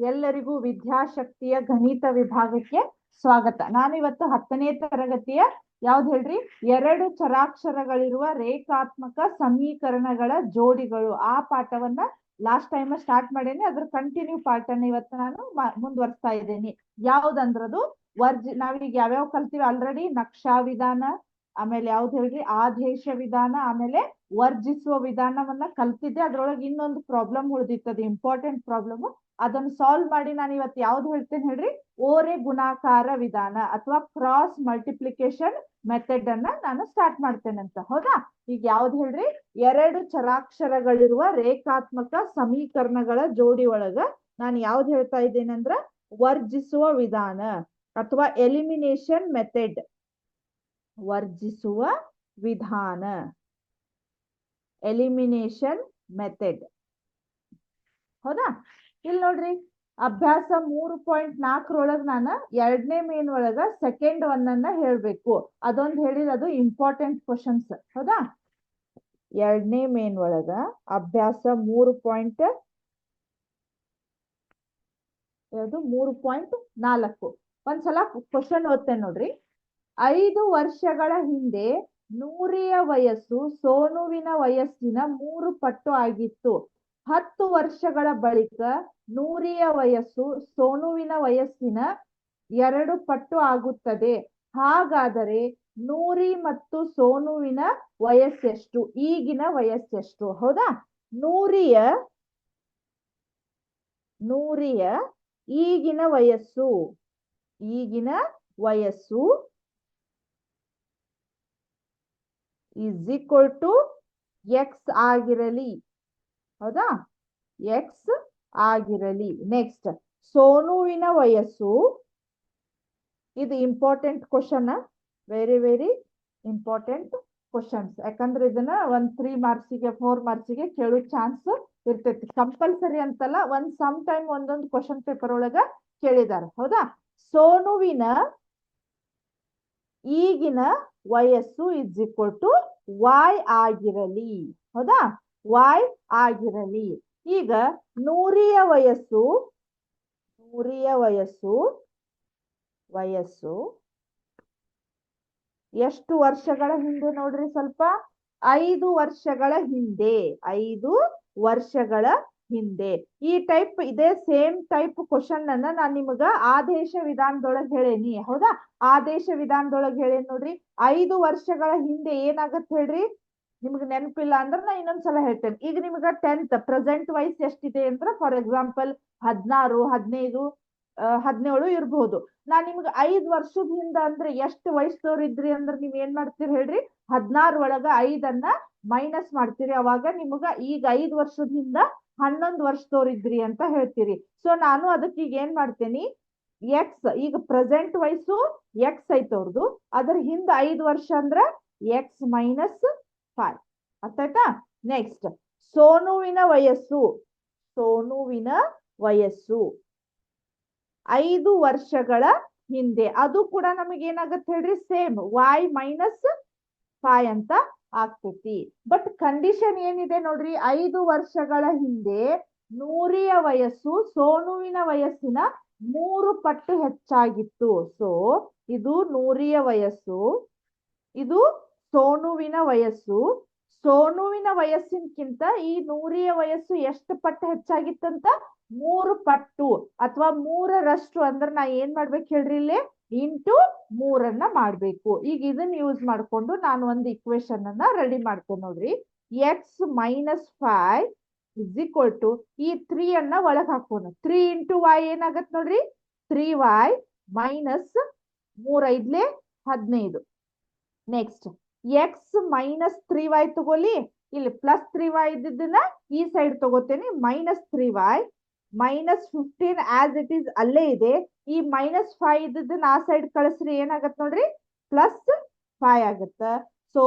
ಎಲ್ಲರಿಗೂ ವಿದ್ಯಾಶಕ್ತಿಯ ಗಣಿತ ವಿಭಾಗಕ್ಕೆ ಸ್ವಾಗತ. ನಾನಿವತ್ತು 10ನೇ ತರಗತಿಯ ಯಾವ್ದು ಹೇಳ್ರಿ, 2 ಚರಾಕ್ಷರಗಳಿರುವ ರೇಖಾತ್ಮಕ ಸಮೀಕರಣಗಳ ಜೋಡಿಗಳು ಆ ಪಾಠವನ್ನ ಲಾಸ್ಟ್ ಟೈಮ್ ಸ್ಟಾರ್ಟ್ ಮಾಡೇನಿ. ಅದ್ರ ಕಂಟಿನ್ಯೂ ಪಾಠನ ಇವತ್ತು ನಾನು ಮುಂದುವರಿಸ್ತಾ ಇದ್ದೇನೆ. ಯಾವ್ದಂದ್ರದು ನಾವೀಗ ಯಾವ್ಯಾವ ಕಲ್ತೀವಿ ಆಲ್ರೆಡಿ, ನಕ್ಷಾ ವಿಧಾನ, ಆಮೇಲೆ ಯಾವ್ದು ಹೇಳ್ರಿ ಆದೇಶ ವಿಧಾನ, ಆಮೇಲೆ ವರ್ಜಿಸುವ ವಿಧಾನವನ್ನ ಕಲ್ತಿದ್ದೆ. ಅದ್ರೊಳಗೆ ಇನ್ನೊಂದು ಪ್ರಾಬ್ಲಮ್ ಉಳಿದಿತ್ತದು, ಇಂಪಾರ್ಟೆಂಟ್ ಪ್ರಾಬ್ಲಮ್. ಅದನ್ನು ಸಾಲ್ವ್ ಮಾಡಿ ನಾನು ಇವತ್ತು ಯಾವ್ದು ಹೇಳ್ತೇನೆ ಹೇಳ್ರಿ, ಓರೆ ಗುಣಾಕಾರ ವಿಧಾನ ಅಥವಾ ಕ್ರಾಸ್ ಮಲ್ಟಿಪ್ಲಿಕೇಶನ್ ಮೆಥಡ್ ಅನ್ನ ನಾನು ಸ್ಟಾರ್ಟ್ ಮಾಡ್ತೇನೆ ಅಂತ. ಹೌದಾ? ಈಗ ಯಾವ್ದು ಹೇಳ್ರಿ, 2 ಚರಾಕ್ಷರಗಳಿರುವ ರೇಖಾತ್ಮಕ ಸಮೀಕರಣಗಳ ಜೋಡಿ ಒಳಗ ನಾನು ಯಾವ್ದು ಹೇಳ್ತಾ ಇದ್ದೇನೆ ಅಂದ್ರ ವರ್ಜಿಸುವ ವಿಧಾನ ಅಥವಾ ಎಲಿಮಿನೇಷನ್ ಮೆಥಡ್. ವರ್ಜಿಸುವ ವಿಧಾನ, ಎಲಿಮಿನೇಷನ್ ಮೆಥಡ್. ಹೌದಾ? ಇಲ್ಲಿ ನೋಡ್ರಿ, ಅಭ್ಯಾಸ 3.4 ನಾನು 2ನೇ ಮೇನ್ ಒಳಗ ಸೆಕೆಂಡ್ ಒನ್ ಅನ್ನ ಹೇಳ್ಬೇಕು. ಅದೊಂದು ಹೇಳಿದ್ರೆ ಅದು ಇಂಪಾರ್ಟೆಂಟ್ ಕ್ವಶನ್ಸ್. ಹೌದಾ? 2ನೇ ಮೇನ್ ಒಳಗ ಅಭ್ಯಾಸ 3.4 ಒಂದ್ಸಲ ಕ್ವಶನ್ ಓದ್ತೇನೆ ನೋಡ್ರಿ. 5 ವರ್ಷಗಳ ಹಿಂದೆ ನೂರಿಯ ವಯಸ್ಸು ಸೋನುವಿನ ವಯಸ್ಸಿನ 3 ಪಟ್ಟು ಆಗಿತ್ತು. 10 ವರ್ಷಗಳ ಬಳಿಕ ನೂರಿಯ ವಯಸ್ಸು ಸೋನುವಿನ ವಯಸ್ಸಿನ 2 ಪಟ್ಟು ಆಗುತ್ತದೆ. ಹಾಗಾದರೆ ನೂರಿ ಮತ್ತು ಸೋನುವಿನ ವಯಸ್ಸೆಷ್ಟು? ಈಗಿನ ವಯಸ್ಸೆಷ್ಟು? ಹೌದಾ? ನೂರಿಯ ಈಗಿನ ವಯಸ್ಸು ಇಸ್ ಈಕ್ವಲ್ ಟು ಎಕ್ಸ್ ಆಗಿರಲಿ. ಹೌದಾ? ಎಕ್ಸ್ ಆಗಿರಲಿ. ನೆಕ್ಸ್ಟ್, ಸೋನುವಿನ ವಯಸ್ಸು, ಇದು important question, very very important questions. ಯಾಕಂದ್ರೆ ಇದನ್ನ 3 ಮಾರ್ಕ್ಸಿಗೆ 4 ಮಾರ್ಕ್ಸಿಗೆ ಕೇಳೋ ಚಾನ್ಸ್ ಇರ್ತೈತಿ. ಕಂಪಲ್ಸರಿ ಅಂತಲ್ಲ, ಸಮ್ ಟೈಮ್ ಒಂದೊಂದು ಕ್ವಶನ್ ಪೇಪರ್ ಒಳಗ ಕೇಳಿದಾರೆ. ಹೌದಾ? ಸೋನುವಿನ ಈಗಿನ ವಯಸ್ಸು ಇಸ್ ಈಕ್ವಲ್ ಟು y ಆಗಿರಲಿ. ಹೌದಾ? y ಆಗಿರಲಿ. ಈಗ ನೂರಿಯ ವಯಸ್ಸು ಎಷ್ಟು ವರ್ಷಗಳ ಹಿಂದೆ ನೋಡ್ರಿ ಸ್ವಲ್ಪ? 5 ವರ್ಷಗಳ ಹಿಂದೆ. 5 ವರ್ಷಗಳ ಹಿಂದೆ. ಈ ಟೈಪ್ ಇದೇ ಸೇಮ್ ಟೈಪ್ ಕ್ವಶನ್ ಅನ್ನ ನಾನು ನಿಮಗ ಆದೇಶ ವಿಧಾನದೊಳಗೆ ಹೇಳೇನಿ. ಹೌದಾ? ಆದೇಶ ವಿಧಾನದೊಳಗೆ ಹೇಳೇನಿ ನೋಡ್ರಿ. 5 ವರ್ಷಗಳ ಹಿಂದೆ ಏನಾಗತ್ತೆ ಹೇಳ್ರಿ, ನಿಮ್ಗೆ ನೆನಪಿಲ್ಲ ಅಂದ್ರೆ ನಾ ಇನ್ನೊಂದ್ಸಲ ಹೇಳ್ತೇನೆ. ಈಗ ನಿಮ್ಗ 10th ಪ್ರೆಸೆಂಟ್ ವಯಸ್ಸು ಎಷ್ಟಿದೆ ಅಂದ್ರೆ, ಫಾರ್ ಎಕ್ಸಾಂಪಲ್ 16, 15, 17 ಇರ್ಬಹುದು. ನಾನ್ ನಿಮ್ಗೆ 5 ವರ್ಷದ ಹಿಂದ ಅಂದ್ರೆ ಎಷ್ಟು ವಯಸ್ಸದವ್ರು ಇದ್ರಿ ಅಂದ್ರೆ ನೀವ್ ಏನ್ ಮಾಡ್ತೀರಿ ಹೇಳ್ರಿ, 16 ಒಳಗ 5 ಮೈನಸ್ ಮಾಡ್ತೀರಿ. ಅವಾಗ ನಿಮ್ಗ ಈಗ 5 ವರ್ಷದ ಹಿಂದ 11 ವರ್ಷದವ್ರು ಇದ್ರಿ ಅಂತ ಹೇಳ್ತೀರಿ. ಸೊ ನಾನು ಅದಕ್ಕೆ ಈಗ ಏನ್ ಮಾಡ್ತೇನಿ, ಎಕ್ಸ್, ಈಗ ಪ್ರೆಸೆಂಟ್ ವಯಸ್ಸು ಎಕ್ಸ್ ಐತೆ ಅವ್ರದ್ದು, ಅದ್ರ ಹಿಂದ 5 ವರ್ಷ ಅಂದ್ರೆ ಎಕ್ಸ್ ಮೈನಸ್ 5. ಅರ್ಥಾಯ್ತಾ? ನೆಕ್ಸ್ಟ್, ಸೋನುವಿನ ವಯಸ್ಸು 5 ವರ್ಷಗಳ ಹಿಂದೆ. ಅದು ಕೂಡ ನಮಗೆ ಏನಾಗತ್ತೆ ಹೇಳ್ರಿ, ಸೇಮ್ y ಮೈನಸ್ 5 ಅಂತ ಆಗ್ತೈತಿ. ಬಟ್ ಕಂಡೀಷನ್ ಏನಿದೆ ನೋಡ್ರಿ, 5 ವರ್ಷಗಳ ಹಿಂದೆ ನೂರಿಯ ವಯಸ್ಸು ಸೋನುವಿನ ವಯಸ್ಸಿನ 3 ಪಟ್ಟು ಹೆಚ್ಚಾಗಿತ್ತು. ಸೊ ಇದು ನೂರಿಯ ವಯಸ್ಸು, ಇದು ಸೋನುವಿನ ವಯಸ್ಸು. ಸೋನುವಿನ ವಯಸ್ಸಿನಕ್ಕಿಂತ ಈ ನೂರಿಯ ವಯಸ್ಸು ಎಷ್ಟು ಪಟ್ಟು ಹೆಚ್ಚಾಗಿತ್ತಂತ? 3 ಪಟ್ಟು ಅಥವಾ 3ರಷ್ಟು. ಅಂದ್ರೆ ನಾ ಏನ್ ಮಾಡ್ಬೇಕು ಹೇಳ್ರಿ, ಇಲ್ಲಿ ಇಂಟು 3 ಮಾಡ್ಬೇಕು. ಈಗ ಇದನ್ನ ಯೂಸ್ ಮಾಡ್ಕೊಂಡು ನಾನು ಒಂದು ಇಕ್ವೇಶನ್ ಅನ್ನ ರೆಡಿ ಮಾಡ್ತೇನೆ ನೋಡ್ರಿ. X minus 5 is equal to, ಈ 3 ಒಳಗ್ ಹಾಕೋಣ. 3 ಇಂಟು y ಏನಾಗತ್ ನೋಡ್ರಿ, 3y minus 3 5 15. Next, x minus 3y ತಗೋಲಿ, ಇಲ್ಲಿ ಪ್ಲಸ್ 3y ಇದ್ದನ್ನ ಈ ಸೈಡ್ ತಗೋತೇನೆ, minus 3y minus 15 as it is ಅಲ್ಲೇ ಇದೆ. ಈ ಮೈನಸ್ 5 ಇದ್ದನ್ನ ಆ ಸೈಡ್ ಕಳಿಸ್ರಿ, ಏನಾಗತ್ ನೋಡ್ರಿ, ಪ್ಲಸ್ 5 ಆಗತ್ತ. So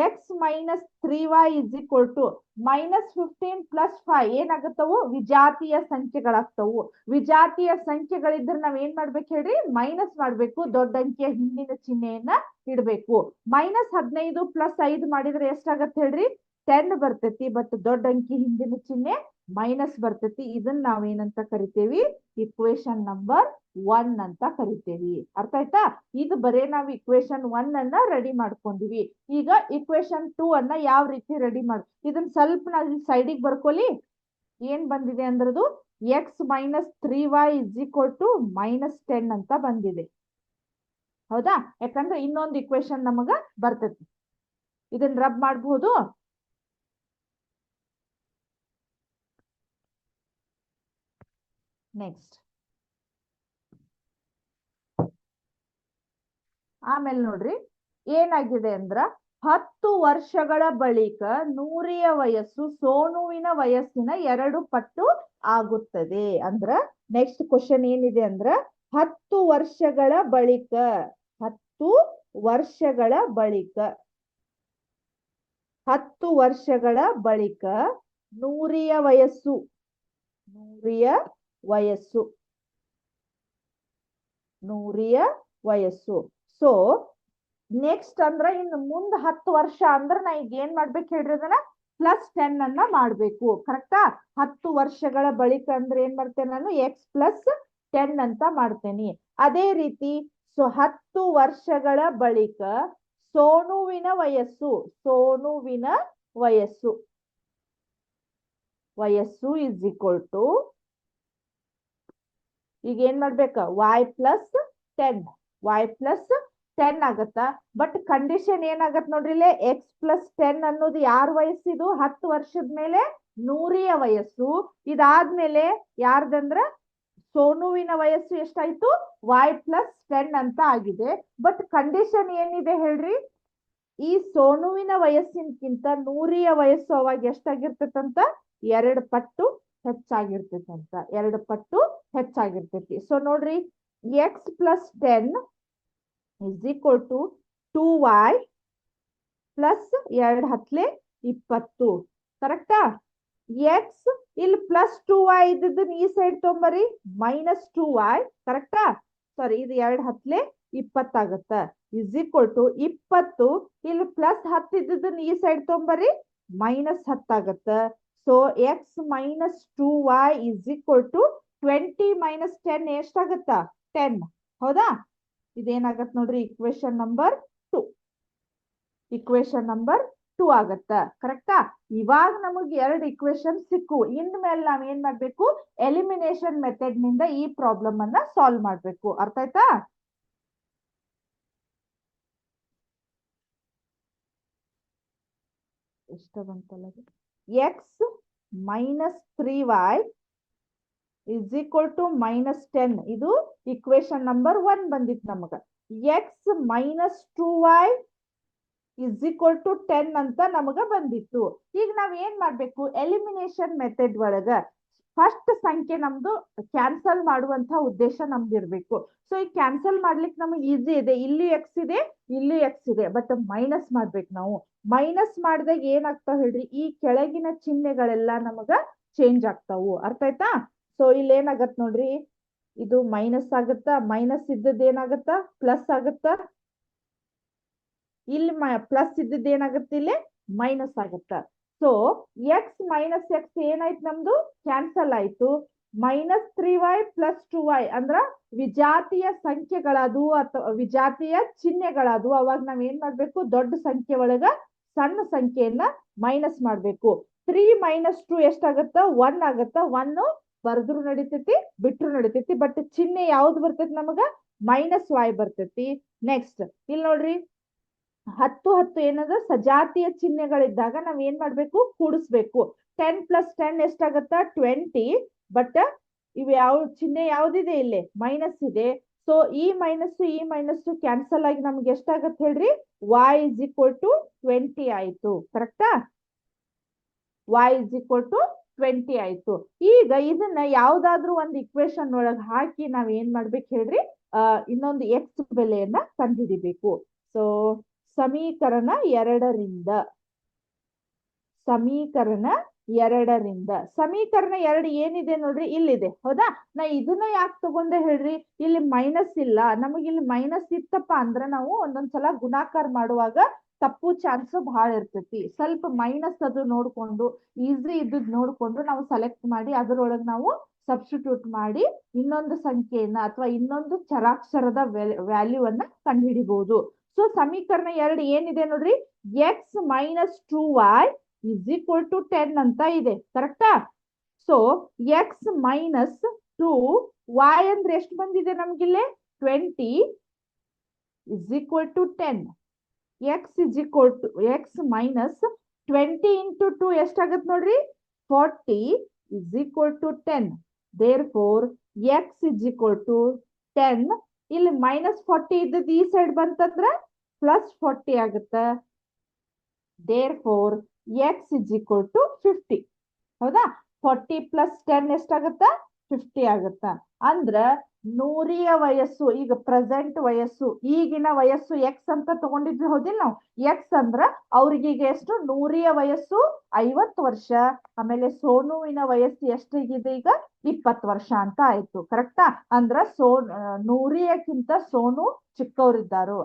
x minus 3y is equal to minus 15 plus 5 ಏನಾಗತ್ತವು? ವಿಜಾತೀಯ ಸಂಖ್ಯೆಗಳಾಗ್ತವು. ವಿಜಾತೀಯ ಸಂಖ್ಯೆಗಳಿದ್ರೆ ನಾವ್ ಏನ್ ಮಾಡ್ಬೇಕು ಹೇಳ್ರಿ, ಮೈನಸ್ ಮಾಡ್ಬೇಕು, ದೊಡ್ಡ ಅಂಕಿಯ ಹಿಂದಿನ ಚಿಹ್ನೆಯನ್ನ ಇಡ್ಬೇಕು. ಮೈನಸ್ 15 ಪ್ಲಸ್ 5 ಮಾಡಿದ್ರೆ ಎಷ್ಟಾಗತ್ತೆ ಹೇಳ್ರಿ, 10 ಬರ್ತೈತಿ. ಬಟ್ ದೊಡ್ಡ ಅಂಕಿ ಹಿಂದಿನ ಚಿಹ್ನೆ ಮೈನಸ್ ಬರ್ತೈತಿ. ಇದನ್ನ ನಾವೇನಂತ ಕರಿತೇವಿ? ಇಕ್ವೇಶನ್ ನಂಬರ್ 1 ಅಂತ ಕರಿತೇವಿ. ಅರ್ಥ ಆಯ್ತಾ? ಇದು ಬರೇ ನಾವು ಇಕ್ವೇಶನ್ 1 ಅನ್ನ ರೆಡಿ ಮಾಡ್ಕೊಂಡಿವಿ. ಈಗ ಇಕ್ವೇಶನ್ 2 ಅನ್ನ ಯಾವ ರೀತಿ ರೆಡಿ ಇದನ್ನ ಸ್ವಲ್ಪ ನಾವು ಸೈಡಿಗೆ ಬರ್ಕೊಳ್ಳಿ. ಏನ್ ಬಂದಿದೆ ಅಂದ್ರದು x minus 3y is equal to -10 ಅಂತ ಬಂದಿದೆ. ಹೌದಾ? ಯಾಕಂದ್ರೆ ಇನ್ನೊಂದು ಇಕ್ವೇಶನ್ ನಮಗ ಬರ್ತೈತಿ. ಇದನ್ನ ರಬ್ ಮಾಡಬಹುದು. ನೆಕ್ಸ್ಟ್ ಆಮೇಲೆ ನೋಡ್ರಿ ಏನಾಗಿದೆ ಅಂದ್ರ 10 ವರ್ಷಗಳ ಬಳಿಕ ನೂರಿಯ ವಯಸ್ಸು ಸೋನುವಿನ ವಯಸ್ಸಿನ 2 ಪಟ್ಟು ಆಗುತ್ತದೆ. ಅಂದ್ರ ನೆಕ್ಸ್ಟ್ ಕ್ವಶನ್ ಏನಿದೆ ಅಂದ್ರ 10 ವರ್ಷಗಳ ಬಳಿಕ 10 ವರ್ಷಗಳ ಬಳಿಕ 10 ವರ್ಷಗಳ ಬಳಿಕ ನೂರಿಯ ವಯಸ್ಸು ನೂರಿಯ ವಯಸ್ಸು. ಸೊ ನೆಕ್ಸ್ಟ್ ಅಂದ್ರ ಇನ್ನು ಮುಂದ್ 10 ವರ್ಷ ಅಂದ್ರ ನಾ ಈಗ ಏನ್ ಮಾಡ್ಬೇಕು ಹೇಳ್ರಿ? ಅದನ್ನ +10 ಅನ್ನ ಮಾಡ್ಬೇಕು. ಕರೆಕ್ಟಾ? 10 ವರ್ಷಗಳ ಬಳಿಕ ಅಂದ್ರೆ ಏನ್ ಮಾಡ್ತೇನೆ ನಾನು? x+10 ಅಂತ ಮಾಡ್ತೇನೆ. ಅದೇ ರೀತಿ 10 ವರ್ಷಗಳ ಬಳಿಕ ಸೋನುವಿನ ವಯಸ್ಸು ಇಸ್ ಈಕ್ವಲ್ ಟು ಈಗ ಏನ್ ಮಾಡ್ಬೇಕ? y+10 ಆಗತ್ತ. ಬಟ್ ಕಂಡೀಷನ್ ಏನಾಗತ್ ನೋಡ್ರಿ ಇಲ್ಲೇ x+10 ಅನ್ನೋದು ಯಾರ ವಯಸ್ಸಿದು? 10 ವರ್ಷದ ಮೇಲೆ ನೂರಿಯ ವಯಸ್ಸು. ಇದಾದ್ಮೇಲೆ ಯಾರ್ದಂದ್ರ ಸೋನುವಿನ ವಯಸ್ಸು ಎಷ್ಟಾಯ್ತು? y+10 ಅಂತ ಆಗಿದೆ. ಬಟ್ ಕಂಡೀಷನ್ ಏನಿದೆ ಹೇಳ್ರಿ? ಈ ಸೋನುವಿನ ವಯಸ್ಸಿನಕ್ಕಿಂತ ನೂರಿಯ ವಯಸ್ಸು ಅವಾಗ ಎಷ್ಟಾಗಿರ್ತೈತಂತ? 2 ಪಟ್ಟು ಹೆಚ್ಚಾಗಿರ್ತೈತಂತ. 2 ಪಟ್ಟು ಹೆಚ್ಚಾಗಿರ್ತೈತಿ. ಸೊ ನೋಡ್ರಿ x+10 is equal to 2y plus 2 ಹತ್ಲೆ 20. ಕರೆಕ್ಟಾ? ಎಕ್ಸ್ ಇಲ್ಲಿ +2y ಇದ್ದದನ್ನ ಈ ಸೈಡ್ ತೊಂಬರಿ -2y. ಕರೆಕ್ಟಾ? ಸಾರಿ, ಇದು 2 ಹತ್ಲೆ 20 ಆಗತ್ತ. ಇಸ್ ಈಕ್ವಲ್ ಟು 20 ಇಲ್ಲಿ +10 ಇದ್ದದನ್ನ ಈ ಸೈಡ್ ತೊಂಬರಿ -10 ಆಗತ್ತ. So x -2y is equal to 20 - 10 ಎಷ್ಟಾಗತ್ತ? 10. ಹೌದಾ? ಇದೇನಾಗತ್ ನೋಡ್ರಿ ಇಕ್ವೇಶನ್ ನಂಬರ್ 2 ಆಗತ್ತ. ಕರೆಕ್ಟಾ? ಇವಾಗ ನಮಗ್ 2 ಇಕ್ವೇಶನ್ ಸಿಕ್ಕು. ಇನ್ಮೇಲೆ ನಾವ್ ಏನ್ ಮಾಡ್ಬೇಕು? ಎಲಿಮಿನೇಷನ್ ಮೆಥಡ್ ನಿಂದ ಈ ಪ್ರಾಬ್ಲಮ್ ಅನ್ನ ಸಾಲ್ವ್ ಮಾಡ್ಬೇಕು. ಅರ್ಥ ಆಯ್ತಾ? ಎಷ್ಟ ಬಂತಲ್ಲ? X -3y is equal to -10. ಇದು ಇಕ್ವೇಶನ್ ನಂಬರ್ 1 ಬಂದಿತ್ತು ನಮಗ. X -2y is equal to 10 ಅಂತ ನಮಗ ಬಂದಿತ್ತು. ಈಗ ನಾವ್ ಏನ್ ಮಾಡ್ಬೇಕು? ಎಲಿಮಿನೇಷನ್ ಮೆಥಡ್ ಒಳಗ ಫಸ್ಟ್ ಸಂಖ್ಯೆ ನಮ್ದು ಕ್ಯಾನ್ಸಲ್ ಮಾಡುವಂತ ಉದ್ದೇಶ ನಮ್ದು ಇರ್ಬೇಕು. ಸೊ ಈ ಕ್ಯಾನ್ಸಲ್ ಮಾಡ್ಲಿಕ್ಕೆ ನಮಗೆ ಈಸಿ ಇದೆ. ಇಲ್ಲಿ ಎಕ್ಸ್ ಇದೆ, ಇಲ್ಲಿ ಎಕ್ಸ್ ಇದೆ. ಬಟ್ ಮೈನಸ್ ಮಾಡ್ಬೇಕು ನಾವು. ಮೈನಸ್ ಮಾಡಿದಾಗ ಏನಾಗ್ತಾವ ಹೇಳ್ರಿ? ಈ ಕೆಳಗಿನ ಚಿಹ್ನೆಗಳೆಲ್ಲ ನಮಗ ಚೇಂಜ್ ಆಗ್ತಾವು. ಅರ್ಥ ಆಯ್ತಾ? ಸೊ ಇಲ್ಲಿ ಏನಾಗತ್ ನೋಡ್ರಿ, ಇದು ಮೈನಸ್ ಆಗುತ್ತಾ, ಮೈನಸ್ ಇದ್ದದ್ದು ಏನಾಗುತ್ತಾ? ಪ್ಲಸ್ ಆಗುತ್ತಾ. ಇಲ್ಲಿ ಪ್ಲಸ್ ಇದ್ದದ್ದು ಏನಾಗುತ್ತೆ? ಇಲ್ಲಿ ಮೈನಸ್ ಆಗುತ್ತ. ಸೊ ಎಕ್ಸ್ ಮೈನಸ್ ಎಕ್ಸ್ ಏನಾಯ್ತು? ನಮ್ದು ಕ್ಯಾನ್ಸಲ್ ಆಯ್ತು. -3y + 2y ಅಂದ್ರ ವಿಜಾತಿಯ ಸಂಖ್ಯೆಗಳಾದವು ಅಥವಾ ವಿಜಾತಿಯ ಚಿಹ್ನೆಗಳಾದವು. ಅವಾಗ ನಾವ್ ಏನ್ ಮಾಡ್ಬೇಕು? ದೊಡ್ಡ ಸಂಖ್ಯೆ ಒಳಗ ಸಣ್ಣ ಸಂಖ್ಯೆಯನ್ನ ಮೈನಸ್ ಮಾಡ್ಬೇಕು. 3 - 2 ಎಷ್ಟಾಗತ್ತ? 1 ಆಗತ್ತ. 1 ಬರ್ದ್ರು ನಡಿತೈತಿ, ಬಿಟ್ರು ನಡಿತೈತಿ. ಬಟ್ ಚಿಹ್ನೆ ಯಾವ್ದು ಬರ್ತೈತಿ ನಮಗ? -y ಬರ್ತೈತಿ. ನೆಕ್ಸ್ಟ್ ಇಲ್ಲಿ ನೋಡ್ರಿ 10 ಏನದ? ಸಜಾತಿಯ ಚಿಹ್ನೆಗಳಿದ್ದಾಗ ನಾವ್ ಏನ್ ಮಾಡ್ಬೇಕು? ಕೂಡಿಸ್ಬೇಕು. 10 + 10 ಎಷ್ಟಾಗತ್ತ? 20. ಬಟ್ ಇವ್ ಯಾವ ಚಿಹ್ನೆ ಯಾವ್ದಿದೆ? ಇಲ್ಲಿ ಮೈನಸ್ ಇದೆ. ಸೊ ಈ ಮೈನಸ್ ಕ್ಯಾನ್ಸಲ್ ಆಗಿ ನಮ್ಗೆ ಎಷ್ಟಾಗತ್ತೆ ಹೇಳ್ರಿ? y ಇಸ್ ಈಕ್ವಲ್ ಟು 20 ಆಯ್ತು. ಕರೆಕ್ಟಾ? y ಇಸ್ ಈಕ್ವಲ್ ಟು 20 ಆಯ್ತು. ಈಗ ಇದನ್ನ ಯಾವ್ದಾದ್ರು ಒಂದು ಇಕ್ವೇಶನ್ ಒಳಗ್ ಹಾಕಿ ನಾವ್ ಏನ್ ಮಾಡ್ಬೇಕು ಹೇಳ್ರಿ? ಇನ್ನೊಂದು ಎಕ್ಸ್ ಬೆಲೆಯನ್ನ ಕಂಡುಹಿಡಿಬೇಕು. ಸೊ ಸಮೀಕರಣ 2ರಿಂದ ಸಮೀಕರಣ 2 ಏನಿದೆ ನೋಡ್ರಿ? ಇಲ್ಲಿದೆ. ಹೌದಾ? ನಾ ಇದನ್ನ ಯಾಕೆ ತಗೊಂಡೆ ಹೇಳ್ರಿ? ಇಲ್ಲಿ ಮೈನಸ್ ಇಲ್ಲ. ನಮಗ್ ಇಲ್ಲಿ ಮೈನಸ್ ಇತ್ತಪ್ಪ ಅಂದ್ರ ನಾವು ಒಂದೊಂದ್ಸಲ ಗುಣಾಕಾರ ಮಾಡುವಾಗ ತಪ್ಪು ಚಾನ್ಸ್ ಬಹಳ ಇರ್ತೈತಿ. ಸ್ವಲ್ಪ ಮೈನಸ್ ಅದು ನೋಡ್ಕೊಂಡು ಈಸಿ ಇದ್ದದ್ ನೋಡ್ಕೊಂಡು ನಾವು ಸೆಲೆಕ್ಟ್ ಮಾಡಿ ಅದರೊಳಗೆ ನಾವು ಸಬ್ಸ್ಟಿಟ್ಯೂಟ್ ಮಾಡಿ ಇನ್ನೊಂದು ಸಂಖ್ಯೆಯನ್ನ ಅಥವಾ ಇನ್ನೊಂದು ಚರಾಕ್ಷರದ ವ್ಯಾಲ್ಯೂ ಅನ್ನ ಕಂಡುಹಿಡಿಬಹುದು. ಸೊ ಸಮೀಕರಣ 2 ಏನಿದೆ ನೋಡ್ರಿ, x minus 2y is equal to 10 ಅಂತ ಇದೆ. ಕರೆಕ್ಟಾ? ಸೊ ಎಕ್ಸ್ ಮೈನಸ್ 2y ಅಂದ್ರೆ ಎಷ್ಟು ಬಂದಿದೆ ನಮ್ಗಿಲ್ಲಿ? 20 is equal to 10. X is equal to x minus 20 into 2 ಎಷ್ಟಾಗತ್ತೆ ನೋಡ್ರಿ? 40 is equal to 10. therefore x is equal to 10. ಇಲ್ಲಿ ಮೈನಸ್ 40 ಇದ್ದದ್ದು ಈ ಸೈಡ್ ಬಂತಂದ್ರೆ ಪ್ಲಸ್ 40 ಆಗುತ್ತೆ. therefore x is equal to 50. ಹೌದಾ? 40 ಪ್ಲಸ್ 10 ಎಷ್ಟಾಗತ್ತ? 50 ಆಗತ್ತ. ಅಂದ್ರ 100ಯ ವಯಸ್ಸು, ಈಗ ಪ್ರೆಸೆಂಟ್ ವಯಸ್ಸು, ಈಗಿನ ವಯಸ್ಸು ಎಕ್ಸ್ ಅಂತ ತಗೊಂಡಿದ್ವಿ ಹೌದಿಲ್ಲ ನಾವು? ಎಕ್ಸ್ ಅಂದ್ರ ಅವ್ರಿಗೀಗ ಎಷ್ಟು? 100ಯ ವಯಸ್ಸು 50 ವರ್ಷ. ಆಮೇಲೆ ಸೋನುವಿನ ವಯಸ್ಸು ಎಷ್ಟಿಗಿದೆ ಈಗ? 20 ವರ್ಷ ಅಂತ ಆಯ್ತು. ಕರೆಕ್ಟಾ? ಅಂದ್ರ 100ಕ್ಕಿಂತ ಸೋನು ಚಿಕ್ಕವರಿದ್ದಾರು.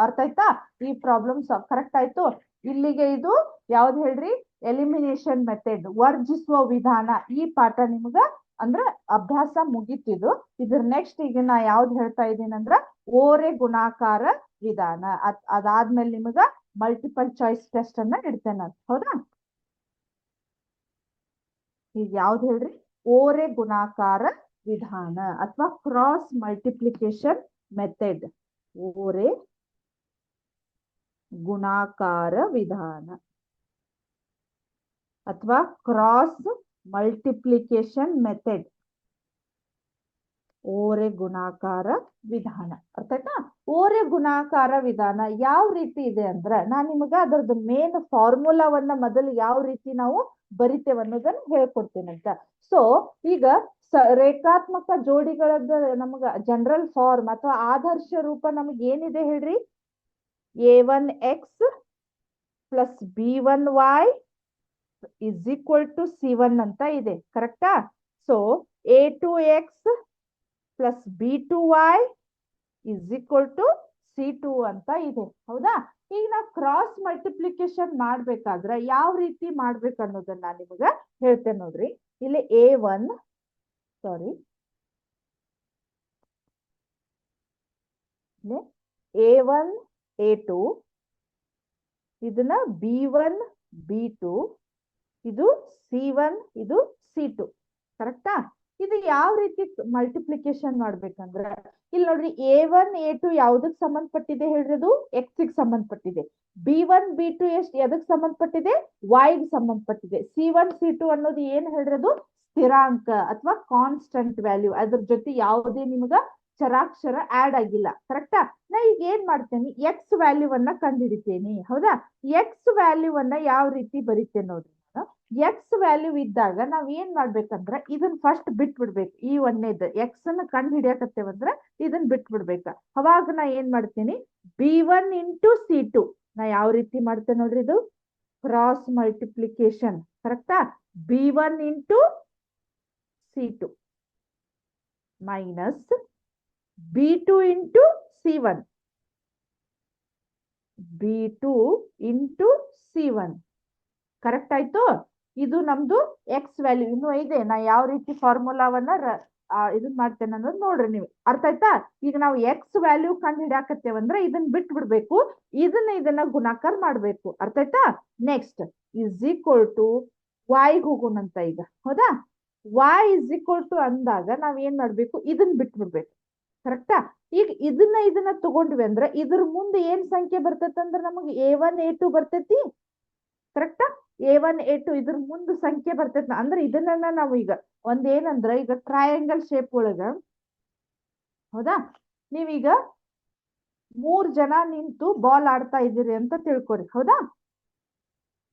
ಅರ್ಥ ಆಯ್ತಾ? ಈ ಪ್ರಾಬ್ಲಮ್ ಕರೆಕ್ಟ್ ಆಯ್ತು. ಇಲ್ಲಿಗೆ ಇದು ಯಾವ್ದು ಹೇಳ್ರಿ? ಎಲಿಮಿನೇಷನ್ ಮೆಥಡ್, ವರ್ಜಿಸುವ ವಿಧಾನ. ಈ ಪಾಠ ನಿಮ್ಗ ಅಂದ್ರ ಅಭ್ಯಾಸ ಮುಗಿತಿದ್ದು. ಇದ್ರ ನೆಕ್ಸ್ಟ್ ಈಗ ನಾ ಯಾವ್ದು ಹೇಳ್ತಾ ಇದ್ದೀನಿ ಅಂದ್ರ ಓರೆ ಗುಣಾಕಾರ ವಿಧಾನ. ಅದಾದ್ಮೇಲೆ ನಿಮಗ ಮಲ್ಟಿಪಲ್ ಚಾಯ್ಸ್ ಟೆಸ್ಟ್ ಅನ್ನ ಇಡ್ತೇನೆ. ಹೌದಾ? ಈಗ ಯಾವ್ದು ಹೇಳ್ರಿ? ಓರೆ ಗುಣಾಕಾರ ವಿಧಾನ ಅಥವಾ ಕ್ರಾಸ್ ಮಲ್ಟಿಪ್ಲಿಕೇಶನ್ ಮೆಥಡ್. ಓರೆ ಗುಣಾಕಾರ ವಿಧಾನ ಅಥವಾ ಕ್ರಾಸ್ ಮಲ್ಟಿಪ್ಲಿಕೇಶನ್ ಮೆಥಡ್. ಓರೆ ಗುಣಾಕಾರ ವಿಧಾನ. ಅರ್ಥ ಆಯ್ತಾ? ಓರೆ ಗುಣಾಕಾರ ವಿಧಾನ ಯಾವ ರೀತಿ ಇದೆ ಅಂದ್ರ ನಾನ್ ನಿಮಗ ಅದರದ್ದು ಮೇನ್ ಫಾರ್ಮುಲಾವನ್ನ ಮೊದಲು ಯಾವ ರೀತಿ ನಾವು ಬರಿತೇವೆ ಅನ್ನೋದನ್ನ ಹೇಳ್ಕೊಡ್ತೇನೆ ಅಂತ. ಸೊ ಈಗ ರೇಖಾತ್ಮಕ ಜೋಡಿಗಳದ ನಮಗ ಜನರಲ್ ಫಾರ್ಮ್ ಅಥವಾ ಆದರ್ಶ ರೂಪ ನಮಗ್ ಏನಿದೆ ಹೇಳ್ರಿ? a1x plus b1y is equal to c1 ಅಂತ ಇದೆ. ಕರೆಕ್ಟಾ? So a2x plus b2y is equal to c2 ಅಂತ ಇದೆ. ಹೌದಾ? ಈಗ ನಾವು ಕ್ರಾಸ್ ಮಲ್ಟಿಪ್ಲಿಕೇಶನ್ ಮಾಡ್ಬೇಕಾದ್ರೆ ಯಾವ ರೀತಿ ಮಾಡ್ಬೇಕು ಅನ್ನೋದನ್ನ ನಾನು ನಿಮಗ ಹೇಳ್ತೇನೆ ನೋಡ್ರಿ. ಇಲ್ಲಿ a1 a2 ಇದನ್ನ b1 b2 ಇದು c1 ಇದು c2. ಕರೆಕ್ಟಾ? ಇದು ಯಾವ ರೀತಿ ಮಲ್ಟಿಪ್ಲಿಕೇಶನ್ ಮಾಡ್ಬೇಕಂದ್ರ ಇಲ್ಲಿ ನೋಡ್ರಿ a1 a2 ಯಾವ್ದಕ್ ಸಂಬಂಧಪಟ್ಟಿದೆ ಹೇಳ್ರಿ? ಅದು x ಗೆ ಸಂಬಂಧಪಟ್ಟಿದೆ. b1 b2 ಎದಕ್ ಸಂಬಂಧಪಟ್ಟಿದೆ? y ಗೆ ಸಂಬಂಧಪಟ್ಟಿದೆ. c1 c2 ಅನ್ನೋದು ಏನ್ ಹೇಳ್ರಿ? ಅದು ಸ್ಥಿರಾಂಕ ಅಥವಾ ಕಾನ್ಸ್ಟಂಟ್ ವ್ಯಾಲ್ಯೂ. ಅದ್ರ ಜೊತೆ ಯಾವುದೇ ನಿಮಗ ಚರಾಕ್ಷರ ಆಡ್ ಆಗಿಲ್ಲ. ಕರೆಕ್ಟಾ? ನಾ ಈಗ ಏನ್ ಮಾಡ್ತೇನೆ? ಎಕ್ಸ್ ವ್ಯಾಲ್ಯೂವನ್ನ ಕಂಡುಹಿಡಿತೇನೆ. ಹೌದಾ? ಎಕ್ಸ್ ವ್ಯಾಲ್ಯೂವನ್ನ ಯಾವ ರೀತಿ ಬರಿತೇನೆ ನೋಡ್ರಿ. ಎಕ್ಸ್ ವ್ಯಾಲ್ಯೂ ಇದ್ದಾಗ ನಾವ್ ಏನ್ ಮಾಡ್ಬೇಕಂದ್ರ ಇದನ್ನ ಫಸ್ಟ್ ಬಿಟ್ ಬಿಡ್ಬೇಕು. ಈ ಒಂದೇದ್ ಎಕ್ಸ್ ಅನ್ನ ಕಂಡು ಹಿಡಿಯಕತ್ತೇವಂದ್ರ ಇದನ್ನ ಬಿಟ್ ಬಿಡ್ಬೇಕ. ಅವಾಗ ನಾ ಏನ್ ಮಾಡ್ತೀನಿ? b1 ಇಂಟು c2 ನಾ ಯಾವ ರೀತಿ ಮಾಡ್ತೇನೆ ನೋಡ್ರಿ? ಇದು ಕ್ರಾಸ್ ಮಲ್ಟಿಪ್ಲಿಕೇಶನ್. ಕರೆಕ್ಟಾ? b1 into c2 minus b2 into c1 b2 into c1. Correct ಆಯ್ತು? ಇದು ನಮ್ದು ಎಕ್ಸ್ ವ್ಯಾಲ್ಯೂ. ಇನ್ನು ಇದೆ, ನಾ ಯಾವ ರೀತಿ ಫಾರ್ಮುಲಾವನ್ನ ಇದನ್ ಮಾಡ್ತೇನೆ ಅನ್ನೋದು ನೋಡ್ರಿ ನೀವು. ಅರ್ಥ ಆಯ್ತಾ? ಈಗ ನಾವು ಎಕ್ಸ್ ವ್ಯಾಲ್ಯೂ ಕಂಡು ಹಿಡಿಯಾಕತ್ತೇವಂದ್ರೆ ಇದನ್ನ ಬಿಟ್ ಬಿಡ್ಬೇಕು, ಇದನ್ನ ಗುಣಾಕಾರ ಮಾಡ್ಬೇಕು. ಅರ್ಥ ಆಯ್ತಾ? Next is equal to y ಹೋಗೋಣಂತ ಈಗ. ಹೌದಾ? y ಇಸ್ ಈಕ್ವಲ್ ಟು ಅಂದಾಗ ನಾವ್ ಏನ್ ಮಾಡ್ಬೇಕು? ಇದನ್ನ ಬಿಟ್ ಬಿಡ್ಬೇಕು. ಕರೆಕ್ಟಾ? ಈಗ ಇದನ್ನ ತಗೊಂಡ್ವಿ ಅಂದ್ರೆ ಇದ್ರ ಮುಂದೆ ಏನ್ ಸಂಖ್ಯೆ ಬರ್ತೈತಿ ಅಂದ್ರೆ ನಮಗೆ a1 a2 ಬರ್ತೈತಿ. ಕರೆಕ್ಟಾ? a1 a2 ಇದ್ರ ಮುಂದೆ ಸಂಖ್ಯೆ ಬರ್ತೈತಿ. ಅಂದ್ರೆ ಇದನ್ನ ನಾವು ಈಗ ಒಂದೇನಂದ್ರ ಈಗ ಟ್ರಯಾಂಗಲ್ ಶೇಪ್ ಒಳಗ, ಹೌದಾ, ನೀವೀಗ 3 ಜನ ನಿಂತು ಬಾಲ್ ಆಡ್ತಾ ಇದ್ದೀರಿ ಅಂತ ತಿಳ್ಕೊರಿ. ಹೌದಾ?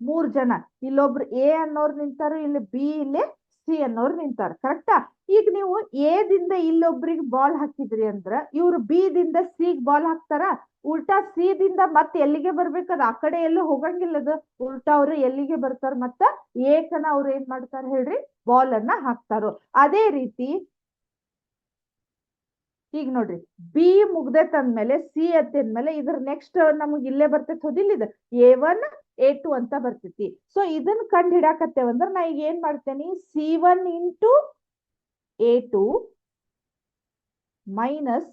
3 ಜನ, ಇಲ್ಲೊಬ್ರು ಎ ಅನ್ನೋರು ನಿಂತಾರು, ಇಲ್ಲಿ ಬಿ, ಇಲ್ಲಿ ಸಿ ಅನ್ನೋರು ನಿಂತಾರ. ಕರೆಕ್ಟಾ? ಈಗ ನೀವು ಎ ದಿಂದ ಇಲ್ಲೊಬ್ರಿಗೆ ಬಾಲ್ ಹಾಕಿದ್ರಿ ಅಂದ್ರ ಇವ್ರು ಬಿ ದಿಂದ ಸಿ ಬಾಲ್ ಹಾಕ್ತಾರ. ಉಲ್ಟಾ ಸಿ ದಿಂದ ಮತ್ತೆ ಎಲ್ಲಿಗೆ ಬರ್ಬೇಕದ ಆ ಕಡೆ ಎಲ್ಲೂ ಹೋಗಂಗಿಲ್ಲದ. ಉಲ್ಟಾ ಅವ್ರು ಎಲ್ಲಿಗೆ ಬರ್ತಾರ? ಮತ್ತ ಏಕನ ಅವ್ರು ಏನ್ ಮಾಡ್ತಾರ ಹೇಳ್ರಿ? ಬಾಲ್ ಅನ್ನ ಹಾಕ್ತಾರೋ. ಅದೇ ರೀತಿ ಈಗ ನೋಡ್ರಿ ಬಿ ಮುಗ್ದೆ ತಂದ್ಮೇಲೆ ಸಿ ಎತ್ತಿದ್ಮೇಲೆ ಇದ್ರ ನೆಕ್ಸ್ಟ್ ನಮಗ್ ಇಲ್ಲೇ ಬರ್ತೈತಿ ಹೋದಿಲ್ಲ ಇದು A1 A2 ಅಂತ ಬರ್ತೈತಿ. ಸೊ ಇದನ್ನ ಕಂಡು ಹಿಡಾಕತ್ತೇವಂದ್ರ ನಾ ಈಗ ಏನ್ ಮಾಡ್ತೇನಿ C1 into A2 minus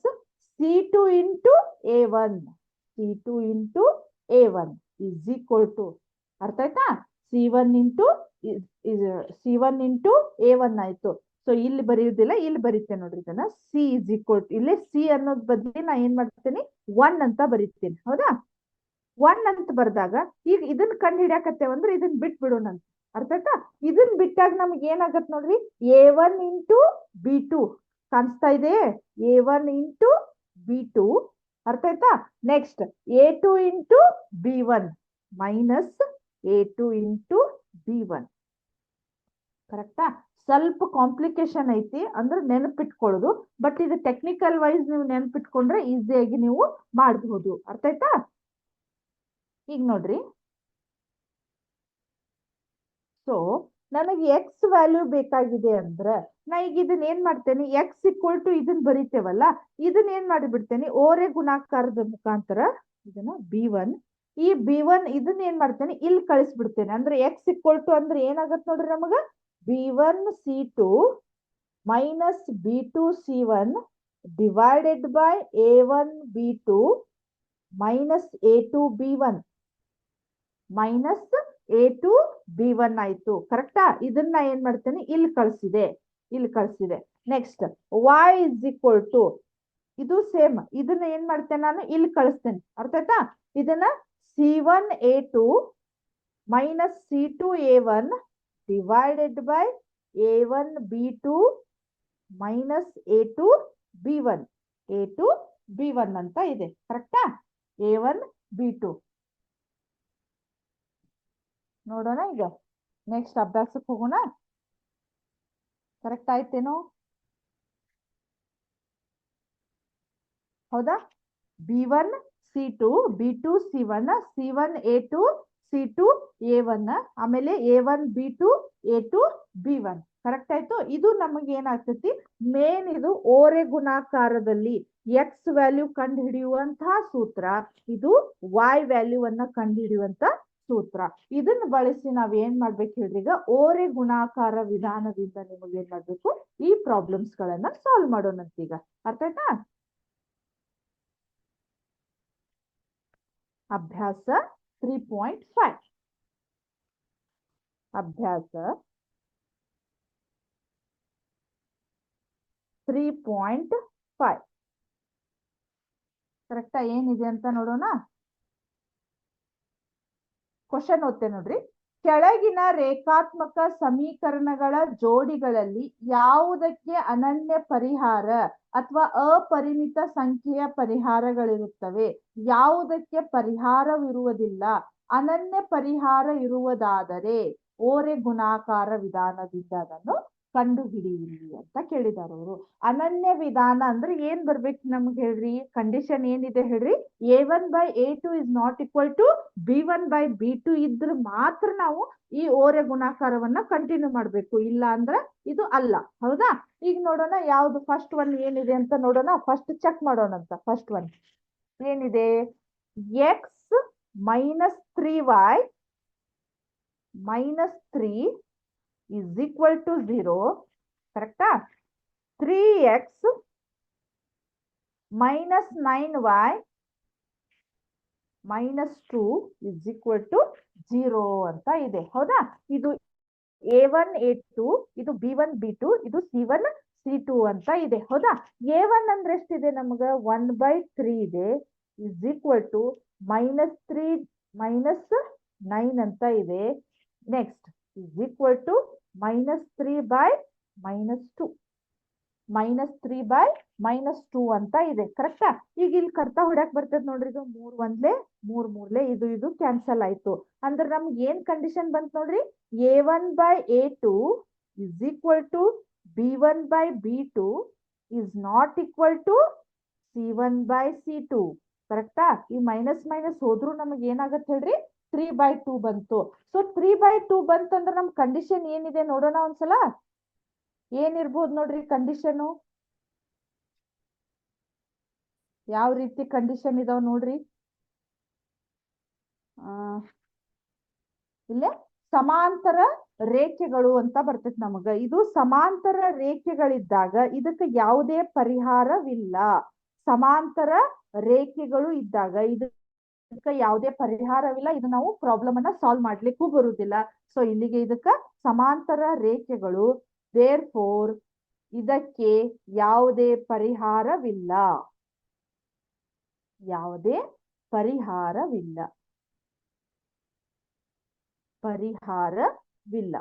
C2 into A1 C2 into A1 is equal to ಅರ್ಥ ಆಯ್ತಾ C1 ಇಂಟು A1 ಆಯ್ತು. ಸೊ ಇಲ್ಲಿ ಬರೆಯುವುದಿಲ್ಲ ಇಲ್ಲಿ ಬರೀತೇನೆ ನೋಡ್ರಿ ಇದನ್ನ ಸಿ ಇಸ್ ಈಕ್ವಲ್ ಟು ಇಲ್ಲಿ ಸಿ ಅನ್ನೋದ್ ಬದಲಿ ನಾ ಏನ್ ಮಾಡ್ತೇನೆ 1 ಅಂತ ಬರೀತೇನೆ ಹೌದಾ 1 ಅಂತ ಬರ್ದಾಗ ಈಗ ಇದನ್ನ ಕಂಡು ಹಿಡಿಯಾಕತ್ತೇವಂದ್ರೆ ಇದನ್ನ ಬಿಟ್ ಬಿಡೋಣ ಅಂತ ಅರ್ಥ ಆಯ್ತಾ ಇದನ್ನ ಬಿಟ್ಟಾಗ ನಮ್ಗೆ ಏನಾಗತ್ ನೋಡ್ರಿ A1 ಇಂಟು B2 ಕಾಣಿಸ್ತಾ ಇದೆ A1 ಇಂಟು B2 ಅರ್ಥ ಆಯ್ತಾ next A2 into B1 minus A2 into B1 ಕರೆಕ್ಟಾ ಸ್ವಲ್ಪ ಕಾಂಪ್ಲಿಕೇಶನ್ ಐತಿ ಅಂದ್ರೆ ನೆನಪಿಟ್ಕೊಳ್ಳೋದು ಬಟ್ ಇದು ಟೆಕ್ನಿಕಲ್ ವೈಸ್ ನೀವು ನೆನಪಿಟ್ಕೊಂಡ್ರೆ ಈಸಿಯಾಗಿ ನೀವು ಮಾಡಬಹುದು ಅರ್ಥ ಆಯ್ತಾ ಈಗ ನೋಡ್ರಿ ಸೊ ನನಗೆ ಎಕ್ಸ್ ವ್ಯಾಲ್ಯೂ ಬೇಕಾಗಿದೆ ಅಂದ್ರೆ ನಾ ಈಗ ಇದನ್ನ ಏನ್ ಮಾಡ್ತೇನೆ ಎಕ್ಸ್ ಇಕ್ವಲ್ ಟು ಇದನ್ನ ಬರೀತೇವಲ್ಲ ಇದನ್ನ ಏನ್ ಮಾಡಿಬಿಡ್ತೇನೆ ಓರೆ ಗುಣಾಕಾರದ ಮುಖಾಂತರ ಇದನ್ನ B1 ಈ B1 ಇದನ್ನ ಏನ್ ಮಾಡ್ತೇನೆ ಇಲ್ಲಿ ಕಳಿಸ್ಬಿಡ್ತೇನೆ ಅಂದ್ರೆ ಎಕ್ಸ್ ಇಕ್ವಲ್ ಟು ಅಂದ್ರೆ ಏನಾಗತ್ ನೋಡ್ರಿ ನಮಗ B1 C2 minus B2 C1 divided by A1 B2 minus A2 B1 minus A2 B1 ಆಯ್ತು ಕರೆಕ್ಟಾ ಇದನ್ನ ಏನ್ ಮಾಡ್ತೇನೆ ಇಲ್ಲಿ ಕಳಿಸಿದೆ next y is equal to ಇದು ಸೇಮ್ ಇದನ್ನ ಏನ್ ಮಾಡ್ತೇನೆ ನಾನು ಇಲ್ಲಿ ಕಳಿಸ್ತೇನೆ ಅರ್ಥ ಆಯ್ತಾ ಇದನ್ನ C1 A2 minus C2 A1 divided by A1 B2 minus A2 B1 ಅಂತ ಇದೆ ಕರೆಕ್ಟಾ A1 B2 ನೋಡೋಣ ಈಗ ನೆಕ್ಸ್ಟ್ ಅಭ್ಯಾಸಕ್ಕೆ ಹೋಗೋಣ ಕರೆಕ್ಟ್ ಆಯ್ತೇನೋ ಹೌದಾ B1 C2 B2 C1 C1 A2 C2 A1 ಆಮೇಲೆ A1 B2 A2 B1 correct ಆಯ್ತು ಇದು ನಮಗೆ ಏನಾಗ್ತೈತಿ ಮೇನ್ ಇದು ಓರೆ ಗುಣಾಕಾರದಲ್ಲಿ ಎಕ್ಸ್ ವ್ಯಾಲ್ಯೂ ಕಂಡು ಹಿಡಿಯುವಂತಹ ಸೂತ್ರ ಇದು y ವ್ಯಾಲ್ಯೂವನ್ನ ಕಂಡು ಹಿಡಿಯುವಂತ ಸೂತ್ರ ಇದನ್ನ ಬಳಸಿ ನಾವ್ ಏನ್ ಮಾಡ್ಬೇಕು ಹೇಳ್ರಿ ಈಗ ಓರೆ ಗುಣಾಕಾರ ವಿಧಾನದಿಂದ ನಿಮಗೆ ಏನ್ ಮಾಡ್ಬೇಕು ಈ ಪ್ರಾಬ್ಲಮ್ಸ್ ಗಳನ್ನ ಸಾಲ್ವ್ ಮಾಡೋಣಂತ ಈಗ ಅರ್ಥ ಆಯ್ತಾ ಅಭ್ಯಾಸ 3.5 ಅಭ್ಯಾಸ 3.5 ಕರೆಕ್ಟಾ ಏನಿದೆ ಅಂತ ನೋಡೋಣ ಕ್ವಶನ್ ಓದ್ತೇನೆ ನೋಡ್ರಿ ಕೆಳಗಿನ ರೇಖಾತ್ಮಕ ಸಮೀಕರಣಗಳ ಜೋಡಿಗಳಲ್ಲಿ ಯಾವುದಕ್ಕೆ ಅನನ್ಯ ಪರಿಹಾರ ಅಥವಾ ಅಪರಿಮಿತ ಸಂಖ್ಯೆಯ ಪರಿಹಾರಗಳಿರುತ್ತವೆ ಯಾವುದಕ್ಕೆ ಪರಿಹಾರವಿರುವುದಿಲ್ಲ ಅನನ್ಯ ಪರಿಹಾರ ಇರುವುದಾದರೆ ಓರೆ ಗುಣಾಕಾರ ವಿಧಾನದಿಂದ ಅದನ್ನು ಕಂಡು ಹಿಡಿಯಿರಿ ಅಂತ ಕೇಳಿದಾರ ಅವರು ಅನನ್ಯ ವಿಧಾನ ಅಂದ್ರೆ ಏನ್ ಬರ್ಬೇಕು ನಮ್ಗೆ ಹೇಳ್ರಿ ಕಂಡೀಷನ್ ಏನಿದೆ ಹೇಳ್ರಿ A1 by A2 is not equal to B1 by B2 ಇದ್ರ ಮಾತ್ರ ನಾವು ಈ ಓರೆ ಗುಣಾಕಾರವನ್ನ ಕಂಟಿನ್ಯೂ ಮಾಡ್ಬೇಕು ಇಲ್ಲ ಅಂದ್ರೆ ಇದು ಅಲ್ಲ ಹೌದಾ ಈಗ ನೋಡೋಣ ಯಾವ್ದು ಫಸ್ಟ್ ಒನ್ ಏನಿದೆ ಅಂತ ನೋಡೋಣ ಫಸ್ಟ್ ಚೆಕ್ ಮಾಡೋಣ ಅಂತ ಫಸ್ಟ್ ಒನ್ ಏನಿದೆ x minus 3y minus 3 is equal to 0 ಕರೆಕ್ಟಾ 3x minus 9y minus 2 is equal to 0 ಅಂತ ಇದೆ ಹೌದಾ ಇದು A1 A2 ಇದು B1 B2 ಇದು C1 C2 ಅಂತ ಇದೆ ಹೌದಾ A1 ಅಂದ್ರೆ ಎಷ್ಟಿದೆ ನಮಗ 1/3 ಇದೆ is equal to -3 -9 ಅಂತ ಇದೆ next is equal to -3 by -2 -3/-2 ಅಂತ ಇದೆ ಕರೆಕ್ಟಾ ಈಗ ಇಲ್ಲಿ ಕರ್ತಾ ಹೊಡ್ಯಾಕ್ ಬರ್ತದ ನೋಡ್ರಿ ಇದು 3 1 3 3 ಇದು ಕ್ಯಾನ್ಸಲ್ ಆಯ್ತು ಅಂದ್ರೆ ನಮ್ಗೆ ಏನ್ ಕಂಡೀಷನ್ ಬಂತ ನೋಡ್ರಿ A1 by A2 is equal to B1 by B2 is not equal to C1 by C2 ಕರೆಕ್ಟಾ ಈ ಮೈನಸ್ ಹೋದ್ರು ನಮಗೆ ಏನಾಗತ್ತೆ ಹೇಳ್ರಿ 3/2 ಬಂತು ಸೊ 3/2 ಬಂತಂದ್ರೆ ನಮ್ ಕಂಡೀಷನ್ ಏನಿದೆ ನೋಡೋಣ ಒಂದ್ಸಲ ಏನಿರ್ಬೋದು ನೋಡ್ರಿ ಕಂಡೀಷನ್ ಯಾವ ರೀತಿ ಕಂಡೀಷನ್ ಇದಾವ್ ನೋಡ್ರಿ. ಇಲ್ಲೇ ಸಮಾಂತರ ರೇಖೆಗಳು ಅಂತ ಬರ್ತೈತಿ ನಮಗ. ಇದು ಸಮಾಂತರ ರೇಖೆಗಳಿದ್ದಾಗ ಇದಕ್ಕೆ ಯಾವುದೇ ಪರಿಹಾರವಿಲ್ಲ. ಸಮಾಂತರ ರೇಖೆಗಳು ಇದ್ದಾಗ ಇದಕ್ಕೆ ಯಾವುದೇ ಪರಿಹಾರವಿಲ್ಲ. ಇದು ನಾವು ಪ್ರಾಬ್ಲಮ್ ಅನ್ನ ಸಾಲ್ವ್ ಮಾಡ್ಲಿಕ್ಕೂ ಬರುವುದಿಲ್ಲ. ಸೊ ಇಲ್ಲಿಗೆ ಇದಕ್ಕ ಸಮಾಂತರ ರೇಖೆಗಳು, ದೇರ್ ಫೋರ್ ಇದಕ್ಕೆ ಯಾವುದೇ ಪರಿಹಾರವಿಲ್ಲ. ಯಾವುದೇ ಪರಿಹಾರವಿಲ್ಲ. ಪರಿಹಾರವಿಲ್ಲ.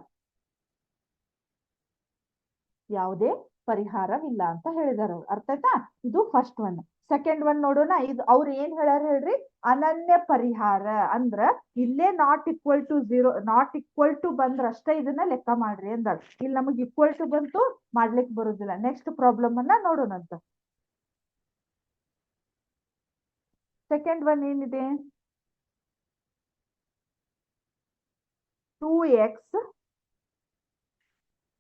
ಯಾವುದೇ ಪರಿಹಾರವಿಲ್ಲ ಅಂತ ಹೇಳಿದಾರ. ಅರ್ಥ ಆಯ್ತಾ? ಇದು ಫಸ್ಟ್ ಒನ್. ಸೆಕೆಂಡ್ ಒನ್ ನೋಡೋಣ. ಇದು ಅವ್ರು ಏನ್ ಹೇಳ್ಯಾರ ಹೇಳ್ರಿ, ಅನನ್ಯ ಪರಿಹಾರ ಅಂದ್ರ ಇಲ್ಲೇ not equal to 0, not equal to ಬಂದ್ರ ಅಷ್ಟೇ ಇದನ್ನ ಲೆಕ್ಕ ಮಾಡ್ರಿ ಅಂದಾರ. ಇಲ್ಲಿ ನಮಗ್ ಈಕ್ವಲ್ ಟು ಬಂತು, ಮಾಡ್ಲಿಕ್ಕೆ ಬರುದಿಲ್ಲ. ನೆಕ್ಸ್ಟ್ ಪ್ರಾಬ್ಲಮ್ ಅನ್ನ ನೋಡೋಣಂತ. ಸೆಕೆಂಡ್ ಒನ್ ಏನಿದೆ, 2x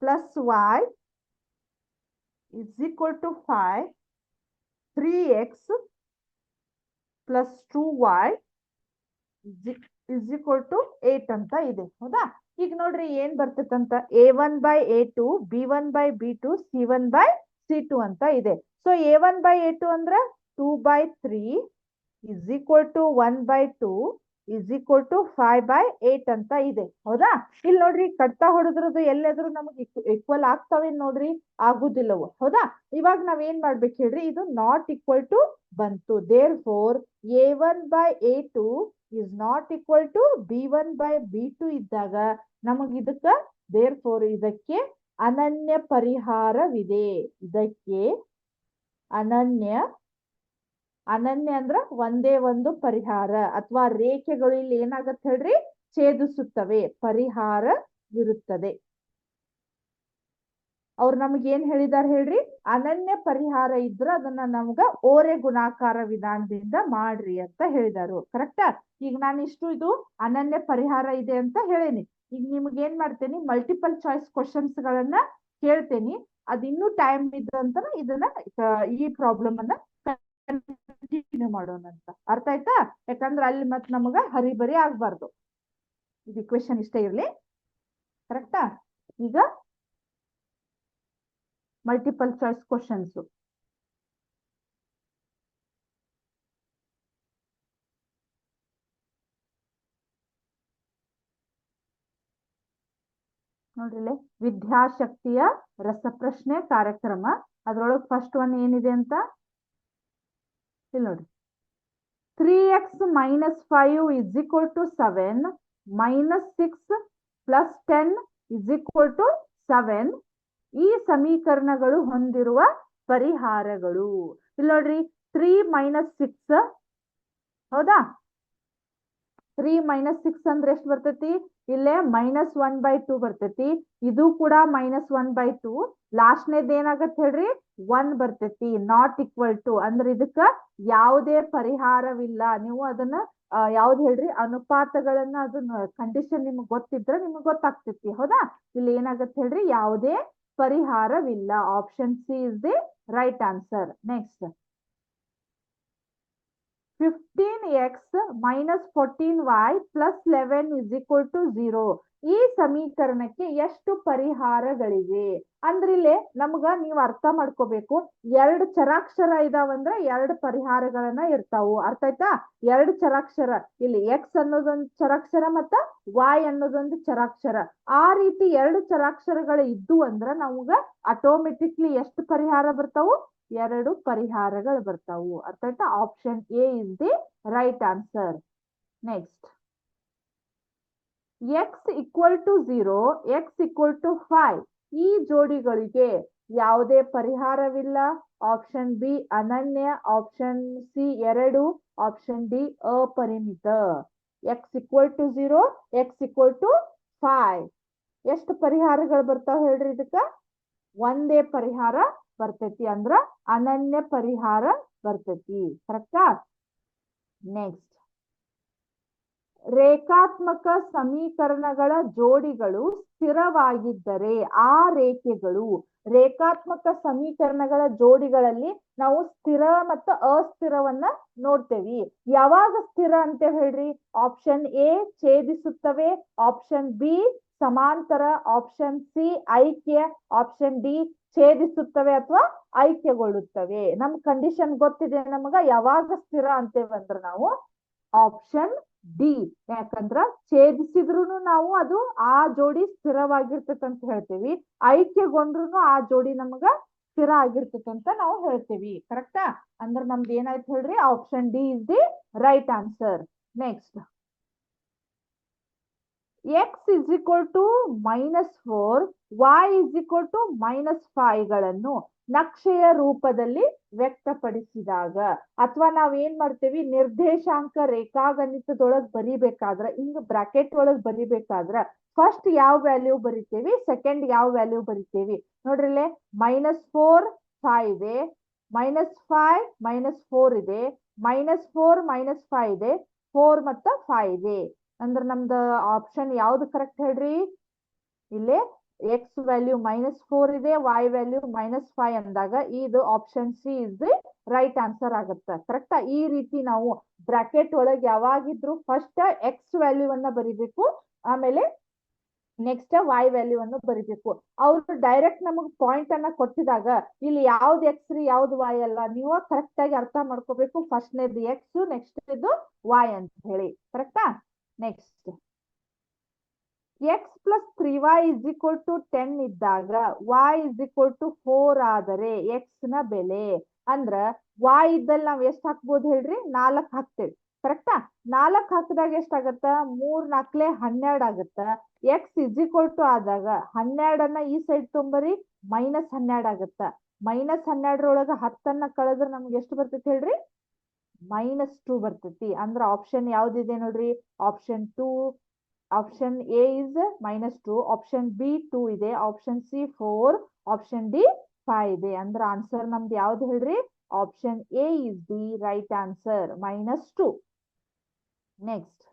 plus y is equal to 5, 3x plus 2y is equal to 8 ಅಂತ ಇದೆ. ಹೌದಾ? ಈಗ ನೋಡ್ರಿ ಏನ್ ಬರ್ತೈತಂತ, a1 by a2, b1 by b2, c1 by c2 ಅಂತ ಇದೆ. ಸೊ a1 by a2 ಅಂದ್ರೆ 2 by 3 is equal to 1 by 2 is equal to 5 by 8 ಅಂತ ಇದೆ. ಹೌದಾ? ಇಲ್ಲಿ ನೋಡ್ರಿ ಕಟ್ತಾ ಹೊಡೆದ್ರದ್ದು ಎಲ್ಲಾದ್ರೂ ನಮಗೆ ಈಕ್ವಲ್ ಆಗ್ತಾವೆ ನೋಡ್ರಿ, ಆಗುದಿಲ್ಲವು. ಹೌದಾ? ಇವಾಗ ನಾವ್ ಏನ್ ಮಾಡ್ಬೇಕು ಹೇಳ್ರಿ, ಇದು ನಾಟ್ ಈಕ್ವಲ್ ಟು ಬಂತು. Therefore a1 by a2 is not equal to b1 by b2 ಇದ್ದಾಗ ನಮಗ್ ಇದಕ್ಕ ದೇರ್ ಫೋರ್ ಇದಕ್ಕೆ ಅನನ್ಯ ಪರಿಹಾರವಿದೆ. ಇದಕ್ಕೆ ಅನನ್ಯ ಅಂದ್ರ ಒಂದೇ ಒಂದು ಪರಿಹಾರ, ಅಥವಾ ರೇಖೆಗಳು ಇಲ್ಲಿ ಏನಾಗತ್ತೆ ಹೇಳ್ರಿ, ಛೇದಿಸುತ್ತವೆ, ಪರಿಹಾರವಿರುತ್ತದೆ. ಅವ್ರು ನಮ್ಗೆ ಏನ್ ಹೇಳಿದಾರೆ ಹೇಳ್ರಿ, ಅನನ್ಯ ಪರಿಹಾರ ಇದ್ರ ಅದನ್ನ ನಮ್ಗ ಓರೆ ಗುಣಾಕಾರ ವಿಧಾನದಿಂದ ಮಾಡ್ರಿ ಅಂತ ಹೇಳಿದಾರು. ಕರೆಕ್ಟಾ? ಈಗ ನಾನು ಇದು ಅನನ್ಯ ಪರಿಹಾರ ಇದೆ ಅಂತ ಹೇಳೇನಿ. ಈಗ ನಿಮ್ಗೆ ಏನ್ ಮಾಡ್ತೇನಿ, ಮಲ್ಟಿಪಲ್ ಚಾಯ್ಸ್ ಕ್ವಶನ್ಸ್ ಗಳನ್ನ ಕೇಳ್ತೇನಿ. ಅದ್ ಇನ್ನೂ ಟೈಮ್ ಇದ್ದಂತ ಇದನ್ನ ಈ ಪ್ರಾಬ್ಲಮ್ ಅನ್ನ ಕಂಟಿನ್ಯೂ ಮಾಡೋಣ ಅಂತ. ಅರ್ಥ ಆಯ್ತಾ? ಯಾಕಂದ್ರೆ ಅಲ್ಲಿ ಮತ್ ನಮಗ ಹರಿಬರಿ ಆಗ್ಬಾರ್ದು. ಇದು ಕ್ವೆಶನ್ ಇಷ್ಟೇ ಇರ್ಲಿ. ಕರೆಕ್ಟಾ? ಈಗ ಮಲ್ಟಿಪಲ್ ಚಾಯ್ಸ್ ಕ್ವಶನ್ಸ್. ನೋಡ್ರಿ, ವಿದ್ಯಾಶಕ್ತಿಯ ರಸಪ್ರಶ್ನೆ ಕಾರ್ಯಕ್ರಮ, ಅದ್ರೊಳಗೆ ಫಸ್ಟ್ ಒನ್ ಏನಿದೆ ಅಂತ ಇಲ್ಲಿ ನೋಡ್ರಿ. 3x minus 5 is equal to 7, minus 6 plus 10 is equal to 7. ಈ ಸಮೀಕರಣಗಳು ಹೊಂದಿರುವ ಪರಿಹಾರಗಳು. ಇಲ್ಲಿ ನೋಡ್ರಿ 3 minus 6, ಹೌದಾ? 3 minus 6 ಅಂದ್ರೆ ಎಷ್ಟು ಬರ್ತೈತಿ? ಇಲ್ಲೇ -1/2 ಬರ್ತೈತಿ. ಇದು ಕೂಡ -1/2. ಲಾಸ್ಟ್ನೇದ್ ಏನಾಗತ್ತೆ ಹೇಳ್ರಿ, 1 ಬರ್ತೈತಿ. ನಾಟ್ ಈಕ್ವಲ್ ಟು ಅಂದ್ರೆ ಇದಕ್ಕ ಯಾವುದೇ ಪರಿಹಾರವಿಲ್ಲ. ನೀವು ಅದನ್ನ ಯಾವ್ದು ಹೇಳ್ರಿ, ಅನುಪಾತಗಳನ್ನ ಅದನ್ನ ಕಂಡೀಷನ್ ನಿಮ್ಗೆ ಗೊತ್ತಿದ್ರೆ ನಿಮ್ಗೆ ಗೊತ್ತಾಗ್ತೈತಿ. ಹೌದಾ? ಇಲ್ಲಿ ಏನಾಗತ್ತೆ ಹೇಳ್ರಿ, ಯಾವುದೇ ಪರಿಹಾರವಿಲ್ಲ. Option C is the right answer. Next, 15x minus 14y plus 11 is equal to 0. ಈ ಸಮೀಕರಣಕ್ಕೆ ಎಷ್ಟು ಪರಿಹಾರಗಳಿವೆ ಅಂದ್ರೆ ಇಲ್ಲಿ ನಮ್ಗ ನೀವು ಅರ್ಥ ಮಾಡ್ಕೋಬೇಕು. 2 ಚರಾಕ್ಷರ ಇದಾವಂದ್ರೆ 2 ಪರಿಹಾರಗಳನ್ನ ಇರ್ತಾವು. ಅರ್ಥ ಆಯ್ತಾ? 2 ಚರಾಕ್ಷರ, ಇಲ್ಲಿ x ಅನ್ನೋದೊಂದು ಚರಾಕ್ಷರ ಮತ್ತ y ಅನ್ನೋದೊಂದು ಚರಾಕ್ಷರ. ಆ ರೀತಿ 2 ಚರಾಕ್ಷರಗಳು ಇದ್ದು ಅಂದ್ರ ನಮ್ಗ ಆಟೋಮೆಟಿಕ್ಲಿ ಎಷ್ಟು ಪರಿಹಾರ ಬರ್ತಾವು? 2 ಪರಿಹಾರಗಳು ಬರ್ತಾವು. ಅರ್ಥ ಆಯ್ತಾ? Option A is the right answer. Next, x equal to 0, x equal to 5 ಈ ಜೋಡಿಗಳಿಗೆ ಯಾವುದೇ ಪರಿಹಾರವಿಲ್ಲ. ಆಪ್ಷನ್ ಬಿ ಅನನ್ಯ, ಆಪ್ಷನ್ ಸಿ 2, ಆಪ್ಷನ್ ಡಿ ಅಪರಿಮಿತ. x equal to 0, x equal to 5 ಎಷ್ಟು ಪರಿಹಾರಗಳು ಬರ್ತಾವ ಹೇಳ್ರಿ? ಇದಕ್ಕ ಒಂದೇ ಪರಿಹಾರ ಬರ್ತೈತಿ, ಅಂದ್ರ ಅನನ್ಯ ಪರಿಹಾರ ಬರ್ತೈತಿ. ಕರೆಕ್ಟಾ? ನೆಕ್ಸ್ಟ್, ರೇಖಾತ್ಮಕ ಸಮೀಕರಣಗಳ ಜೋಡಿಗಳು ಸ್ಥಿರವಾಗಿದ್ದರೆ ಆ ರೇಖೆಗಳು ರೇಖಾತ್ಮಕ ಸಮೀಕರಣಗಳ ಜೋಡಿಗಳಲ್ಲಿ ನಾವು ಸ್ಥಿರ ಮತ್ತು ಅಸ್ಥಿರವನ್ನ ನೋಡ್ತೇವಿ. ಯಾವಾಗ ಸ್ಥಿರ ಅಂತ ಹೇಳ್ರಿ? ಆಪ್ಷನ್ ಎ ಛೇದಿಸುತ್ತವೆ, ಆಪ್ಷನ್ ಬಿ ಸಮಾಂತರ, ಆಪ್ಷನ್ ಸಿ ಐಕ್ಯ, ಆಪ್ಷನ್ ಡಿ ಛೇದಿಸುತ್ತವೆ ಅಥವಾ ಐಕ್ಯಗೊಳ್ಳುತ್ತವೆ. ನಮ್ ಕಂಡೀಷನ್ ಗೊತ್ತಿದೆ ನಮಗ ಯಾವಾಗ ಸ್ಥಿರ ಅಂತೇವಂದ್ರ ನಾವು ಆಪ್ಷನ್ ಡಿ. ಯಾಕಂದ್ರ ಛೇದಿಸಿದ್ರು ನಾವು ಅದು ಆ ಜೋಡಿ ಸ್ಥಿರವಾಗಿರ್ತೈತೆ ಅಂತ ಹೇಳ್ತೀವಿ, ಐಕ್ಯಗೊಂಡ್ರು ಆ ಜೋಡಿ ನಮಗ ಸ್ಥಿರ ಆಗಿರ್ತೈತೆ ಅಂತ ನಾವು ಹೇಳ್ತೀವಿ. ಕರೆಕ್ಟಾ? ಅಂದ್ರೆ ನಮ್ದು ಏನಾಯ್ತು ಹೇಳ್ರಿ? Option D is the right answer. Next, x is equal to -4, y is equal to -5 ಗಳನ್ನು ನಕ್ಷೆಯ ರೂಪದಲ್ಲಿ ವ್ಯಕ್ತಪಡಿಸಿದಾಗ, ಅಥವಾ ನಾವ್ ಏನ್ ಮಾಡ್ತೇವಿ, ನಿರ್ದೇಶಾಂಕ ರೇಖಾಗಣಿತದೊಳಗ್ ಬರಿಬೇಕಾದ್ರ, ಹಿಂಗ್ ಬ್ರಾಕೆಟ್ ಒಳಗ್ ಬರಿಬೇಕಾದ್ರ ಫಸ್ಟ್ ಯಾವ ವ್ಯಾಲ್ಯೂ ಬರಿತೇವಿ, ಸೆಕೆಂಡ್ ಯಾವ ವ್ಯಾಲ್ಯೂ ಬರಿತೇವಿ? ನೋಡ್ರಿಲೆ, -4 5 ಇದೆ, -5 -4 ಇದೆ, -4 -5 ಇದೆ, 4 ಮತ್ತು 5 ಇದೆ. ಅಂದ್ರೆ ನಮ್ದು ಆಪ್ಷನ್ ಯಾವ್ದು ಕರೆಕ್ಟ್ ಹೇಳ್ರಿ? ಇಲ್ಲಿ ಎಕ್ಸ್ ವ್ಯಾಲ್ಯೂ -4 ಇದೆ, y ವ್ಯಾಲ್ಯೂ -5 ಅಂದಾಗ ಇದು option C is the right answer ಆಗುತ್ತೆ. ಕರೆಕ್ಟಾ? ಈ ರೀತಿ ನಾವು ಬ್ರಾಕೆಟ್ ಒಳಗೆ ಯಾವಾಗಿದ್ರು ಫಸ್ಟ್ ಎಕ್ಸ್ ವ್ಯಾಲ್ಯೂ ಅನ್ನ ಬರಿಬೇಕು, ಆಮೇಲೆ ನೆಕ್ಸ್ಟ್ y ವ್ಯಾಲ್ಯೂ ಅನ್ನು ಬರಿಬೇಕು. ಅವ್ರು ಡೈರೆಕ್ಟ್ ನಮಗ್ ಪಾಯಿಂಟ್ ಅನ್ನ ಕೊಟ್ಟಿದಾಗ ಇಲ್ಲಿ ಯಾವ್ದು ಎಕ್ಸ್ ರೀ ಯಾವ್ದು y ಅಲ್ಲ, ನೀವು ಕರೆಕ್ಟ್ ಆಗಿ ಅರ್ಥ ಮಾಡ್ಕೋಬೇಕು. ಫಸ್ಟ್ನೇದು ಎಕ್ಸ್, ನೆಕ್ಸ್ಟ್ ಇದು y ಅಂತ ಹೇಳಿ. ಕರೆಕ್ಟಾ? Next, x plus 3y is equal to 10 ಇದ್ದಾಗ y is equal to 4 ಆದರೆ x ನ ಬೆಲೆ ಅಂದ್ರ y ಇದ್ದಲ್ಲಿ ನಾವ್ ಎಷ್ಟ್ ಹಾಕ್ಬೋದು ಹೇಳ್ರಿ? 4 ಹಾಕ್ತೇವೆ. ಕರೆಕ್ಟಾ? 4 ಹಾಕಿದಾಗ ಎಷ್ಟಾಗತ್ತ? 3 4 12 ಆಗತ್ತ. x is equal to ಆದಾಗ 12 ಈ ಸೈಡ್ ತೊಂಬರಿ, -12 ಆಗತ್ತ. -12 10 ಕಳೆದ್ರೆ ನಮ್ಗೆ ಎಷ್ಟು ಬರ್ತೈತಿ ಹೇಳ್ರಿ? -2 ಬರ್ತೈತಿ. ಅಂದ್ರ ಆಪ್ಷನ್ ಯಾವ್ದಿದೆ ನೋಡ್ರಿ? Option 2. Option A is -2, option B 2 ಇದೆ, ಆಪ್ಷನ್ ಸಿ 4, ಆಪ್ಷನ್ ಡಿ 5 ಇದೆ. ಅಂದ್ರೆ ಆನ್ಸರ್ ನಮ್ದು ಯಾವ್ದು ಹೇಳ್ರಿ? Option A is the right answer, -2. Next,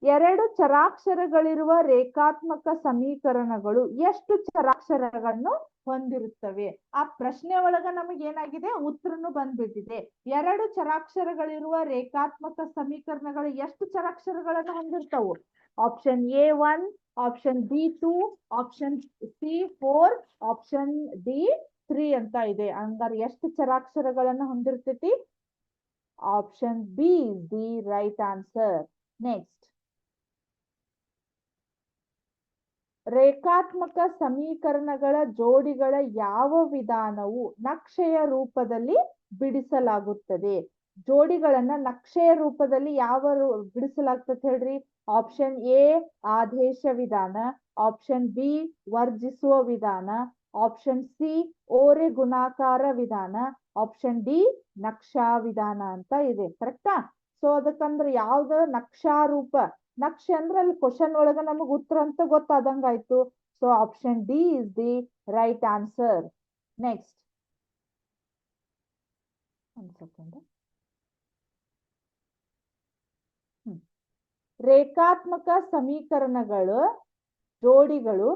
ಎರಡು ಚರಾಕ್ಷರಗಳಿರುವ ರೇಖಾತ್ಮಕ ಸಮೀಕರಣಗಳು ಎಷ್ಟು ಚರಾಕ್ಷರಗಳನ್ನು ಹೊಂದಿರುತ್ತವೆ? ಆ ಪ್ರಶ್ನೆ ಒಳಗ ನಮಗೆ ಏನಾಗಿದೆ? ಉತ್ತರನು ಬಂದ್ಬಿಟ್ಟಿದೆ. ಎರಡು ಚರಾಕ್ಷರಗಳಿರುವ ರೇಖಾತ್ಮಕ ಸಮೀಕರಣಗಳು ಎಷ್ಟು ಚರಾಕ್ಷರಗಳನ್ನು ಹೊಂದಿರ್ತಾವು? Option A 1, option B 2, option C 4, option D 3 ಅಂತ ಇದೆ. ಹಂಗಾರೆ ಎಷ್ಟು ಚರಾಕ್ಷರಗಳನ್ನು ಹೊಂದಿರ್ತೈತಿ? Option B is the right answer. Next, ರೇಖಾತ್ಮಕ ಸಮೀಕರಣಗಳ ಜೋಡಿಗಳ ಯಾವ ವಿಧಾನವು ನಕ್ಷೆಯ ರೂಪದಲ್ಲಿ ಬಿಡಿಸಲಾಗುತ್ತದೆ? ಜೋಡಿಗಳನ್ನ ನಕ್ಷೆಯ ರೂಪದಲ್ಲಿ ಯಾವ ಬಿಡಿಸಲಾಗ್ತದೆ ಹೇಳ್ರಿ? ಆಪ್ಷನ್ ಎ ಆದೇಶ ವಿಧಾನ, ಆಪ್ಷನ್ ಬಿ ವರ್ಜಿಸುವ ವಿಧಾನ, ಆಪ್ಷನ್ ಸಿ ಓರೆ ಗುಣಾಕಾರ ವಿಧಾನ, ಆಪ್ಷನ್ ಡಿ ನಕ್ಷಾ ವಿಧಾನ ಅಂತ ಇದೆ. ಕರೆಕ್ಟಾ? ಸೊ ಅದಕ್ಕಂದ್ರೆ ಯಾವ್ದು ನಕ್ಷಾ ರೂಪ? ನಕ್ಷೆ ಅಂದ್ರೆ ಅಲ್ಲಿ ಕ್ವಶನ್ ಒಳಗ ನಮಗ್ ಉತ್ತರ ಅಂತ ಗೊತ್ತಾದಂಗ ಆಯ್ತು. So option D is the right answer. Next, ಒಂದ್ ಸೆಕೆಂಡ್. ರೇಖಾತ್ಮಕ ಸಮೀಕರಣಗಳು ಜೋಡಿಗಳು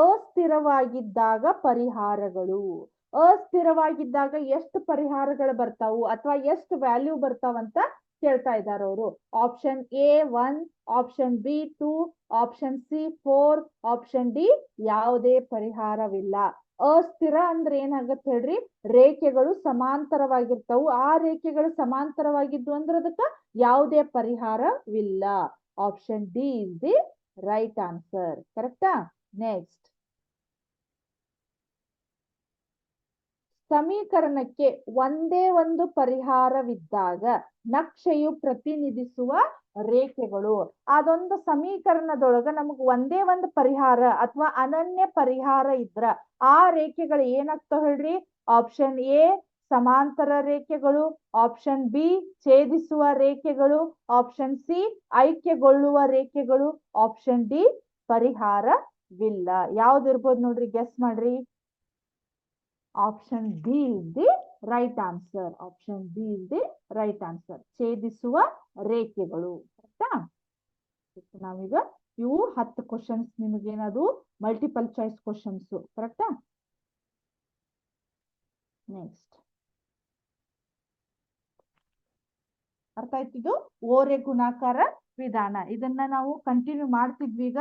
ಅಸ್ಥಿರವಾಗಿದ್ದಾಗ ಪರಿಹಾರಗಳು. ಅಸ್ಥಿರವಾಗಿದ್ದಾಗ ಎಷ್ಟು ಪರಿಹಾರಗಳು ಬರ್ತಾವು ಅಥವಾ ಎಷ್ಟು ವ್ಯಾಲ್ಯೂ ಬರ್ತಾವಂತ ಕೇಳ್ತಾ ಇದ್ದಾರೆ ಅವರು. Option A 1, option B 2, option C 4, option D ಯಾವುದೇ ಪರಿಹಾರವಿಲ್ಲ. ಅಸ್ಥಿರ ಅಂದ್ರೆ ಏನಾಗತ್ತೆ ಹೇಳ್ರಿ? ರೇಖೆಗಳು ಸಮಾಂತರವಾಗಿರ್ತಾವು. ಆ ರೇಖೆಗಳು ಸಮಾಂತರವಾಗಿದ್ದು ಅಂದ್ರೆ ಅದಕ್ಕ ಯಾವುದೇ ಪರಿಹಾರವಿಲ್ಲ. Option D is the right answer. ಕರೆಕ್ಟಾ? ನೆಕ್ಸ್ಟ್, ಸಮೀಕರಣಕ್ಕೆ ಒಂದೇ ಒಂದು ಪರಿಹಾರವಿದ್ದಾಗ ನಕ್ಷೆಯು ಪ್ರತಿನಿಧಿಸುವ ರೇಖೆಗಳು. ಅದೊಂದು ಸಮೀಕರಣದೊಳಗ ನಮಗ್ ಒಂದೇ ಒಂದು ಪರಿಹಾರ ಅಥವಾ ಅನನ್ಯ ಪರಿಹಾರ ಇದ್ರ ಆ ರೇಖೆಗಳು ಏನಾಗ್ತಾವ ಹೇಳ್ರಿ? ಆಪ್ಷನ್ ಎ ಸಮಾಂತರ ರೇಖೆಗಳು, ಆಪ್ಷನ್ ಬಿ ಛೇದಿಸುವ ರೇಖೆಗಳು, ಆಪ್ಷನ್ ಸಿ ಐಕ್ಯಗೊಳ್ಳುವ ರೇಖೆಗಳು, ಆಪ್ಷನ್ ಡಿ ಪರಿಹಾರವಿಲ್ಲ. ಯಾವ್ದಿರ್ಬೋದು ನೋಡ್ರಿ? ಗೆಸ್ ಮಾಡ್ರಿ. Option B is the right answer. Option B is the right answer. ಛೇದಿಸುವ ರೇಖೆಗಳು. ನಾವೀಗ ಇವು 10 ಕ್ವಶನ್ಸ್ ನಿಮಗೇನದು ಮಲ್ಟಿಪಲ್ ಚಾಯ್ಸ್ ಕ್ವಶನ್ಸ್. ಕರೆಕ್ಟಾ? ನೆಕ್ಸ್ಟ್ ಅರ್ಥ ಆಯ್ತಿದ್ದು ಓರೆ ಗುಣಾಕಾರ ವಿಧಾನ. ಇದನ್ನ ನಾವು ಕಂಟಿನ್ಯೂ ಮಾಡ್ತಿದ್ವಿ. ಈಗ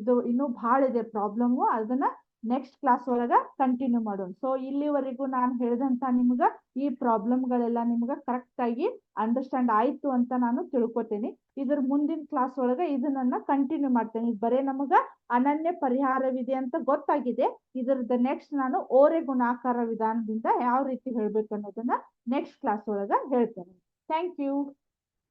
ಇದು ಇನ್ನೂ ಬಹಳ ಇದೆ ಪ್ರಾಬ್ಲಮ್, ಅದನ್ನ ನೆಕ್ಸ್ಟ್ ಕ್ಲಾಸ್ ಒಳಗ ಕಂಟಿನ್ಯೂ ಮಾಡೋಣ. ಸೊ ಇಲ್ಲಿವರೆಗೂ ನಾನು ಹೇಳಿದಂತ ನಿಮ್ಗ ಈ ಪ್ರಾಬ್ಲಮ್ಗಳೆಲ್ಲ ನಿಮ್ಗ ಕರೆಕ್ಟ್ ಆಗಿ ಅಂಡರ್ಸ್ಟ್ಯಾಂಡ್ ಆಯ್ತು ಅಂತ ನಾನು ತಿಳ್ಕೊತೀನಿ. ಇದ್ರ ಮುಂದಿನ ಕ್ಲಾಸ್ ಒಳಗ ಇದನ್ನ ಕಂಟಿನ್ಯೂ ಮಾಡ್ತೇನೆ. ಬರೇ ನಮಗ ಅನನ್ಯ ಪರಿಹಾರವಿದೆ ಅಂತ ಗೊತ್ತಾಗಿದೆ. ಇದ್ರದ್ದು ನೆಕ್ಸ್ಟ್ ನಾನು ಓರೆ ಗುಣಾಕಾರ ವಿಧಾನದಿಂದ ಯಾವ ರೀತಿ ಹೇಳ್ಬೇಕು ಅನ್ನೋದನ್ನ ನೆಕ್ಸ್ಟ್ ಕ್ಲಾಸ್ ಒಳಗ ಹೇಳ್ತೇನೆ. Thank you.